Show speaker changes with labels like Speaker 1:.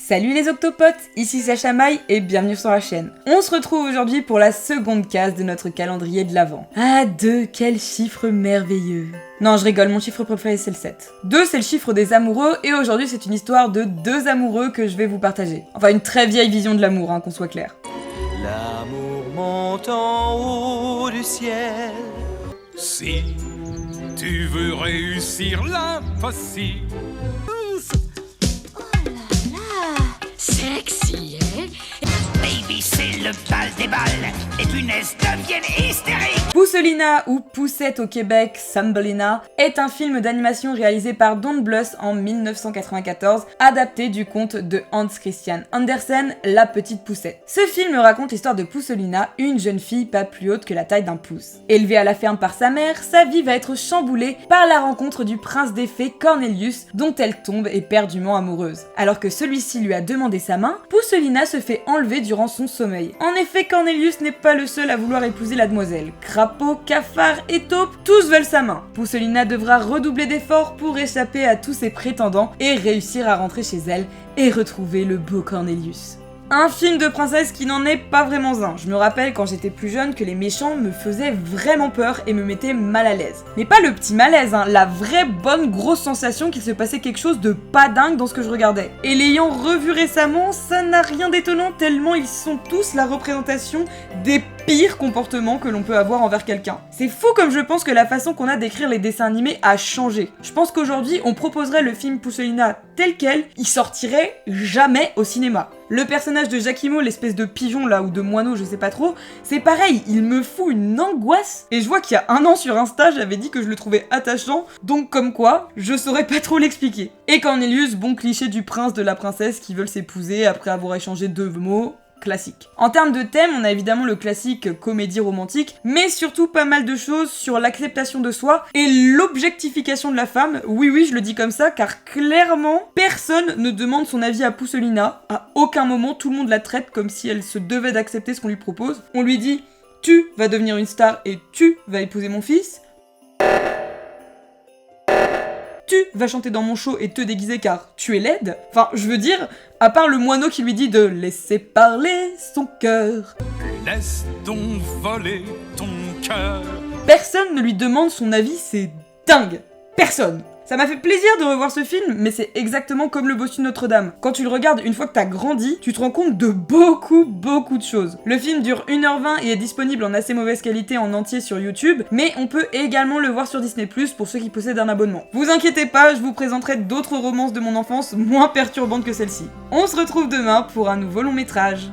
Speaker 1: Salut les octopotes, ici Sacha Maille et bienvenue sur la chaîne. On se retrouve aujourd'hui pour la seconde case de notre calendrier de l'Avent. Ah 2, quel chiffre merveilleux. Non, je rigole, mon chiffre préféré c'est le 7. 2 c'est le chiffre des amoureux et aujourd'hui c'est une histoire de deux amoureux que je vais vous partager. Enfin une très vieille vision de l'amour, qu'on soit clair.
Speaker 2: L'amour monte en haut du ciel.
Speaker 3: Si tu veux réussir l'impossible.
Speaker 4: Sexy, hein?
Speaker 5: Baby, c'est le bal des balles. Les punaises deviennent hystériques.
Speaker 1: Pousselina ou Poussette au Québec, Thumbelina, est un film d'animation réalisé par Don Bluth en 1994, adapté du conte de Hans Christian Andersen, La Petite Poussette. Ce film raconte l'histoire de Pousselina, une jeune fille pas plus haute que la taille d'un pouce. Élevée à la ferme par sa mère, sa vie va être chamboulée par la rencontre du prince des fées Cornelius, dont elle tombe éperdument amoureuse. Alors que celui-ci lui a demandé sa main, Pousselina se fait enlever durant son sommeil. En effet, Cornelius n'est pas le seul à vouloir épouser la demoiselle. Crapauds, cafards et taupes, tous veulent sa main. Pousselina devra redoubler d'efforts pour échapper à tous ses prétendants et réussir à rentrer chez elle et retrouver le beau Cornelius. Un film de princesse qui n'en est pas vraiment un. Je me rappelle quand j'étais plus jeune que les méchants me faisaient vraiment peur et me mettaient mal à l'aise. Mais pas le petit malaise, la vraie bonne grosse sensation qu'il se passait quelque chose de pas dingue dans ce que je regardais. Et l'ayant revu récemment, ça n'a rien d'étonnant tellement ils sont tous la représentation des pires comportements que l'on peut avoir envers quelqu'un. C'est fou comme je pense que la façon qu'on a d'écrire les dessins animés a changé. Je pense qu'aujourd'hui on proposerait le film Pousselina tel quel, il sortirait jamais au cinéma. Le personnage de Jacquimo, l'espèce de pigeon là, ou de moineau, je sais pas trop, c'est pareil, il me fout une angoisse. Et je vois qu'il y a un an sur Insta, j'avais dit que je le trouvais attachant, donc comme quoi, je saurais pas trop l'expliquer. Et Cornelius, bon cliché du prince de la princesse qui veulent s'épouser après avoir échangé 2 mots. Classique. En termes de thème, on a évidemment le classique comédie romantique, mais surtout pas mal de choses sur l'acceptation de soi et l'objectification de la femme. Oui, je le dis comme ça, car clairement, personne ne demande son avis à Pousselina. À aucun moment, tout le monde la traite comme si elle se devait d'accepter ce qu'on lui propose. On lui dit « Tu vas devenir une star et tu vas épouser mon fils ». Tu vas chanter dans mon show et te déguiser car tu es laide. Enfin, je veux dire, à part le moineau qui lui dit de laisser parler son cœur.
Speaker 3: Laisse donc voler ton cœur.
Speaker 1: Personne ne lui demande son avis, c'est dingue. Personne. Ça m'a fait plaisir de revoir ce film, mais c'est exactement comme le bossu de Notre-Dame. Quand tu le regardes une fois que t'as grandi, tu te rends compte de beaucoup de choses. Le film dure 1h20 et est disponible en assez mauvaise qualité en entier sur YouTube, mais on peut également le voir sur Disney+, pour ceux qui possèdent un abonnement. Vous inquiétez pas, je vous présenterai d'autres romances de mon enfance moins perturbantes que celle-ci. On se retrouve demain pour un nouveau long métrage.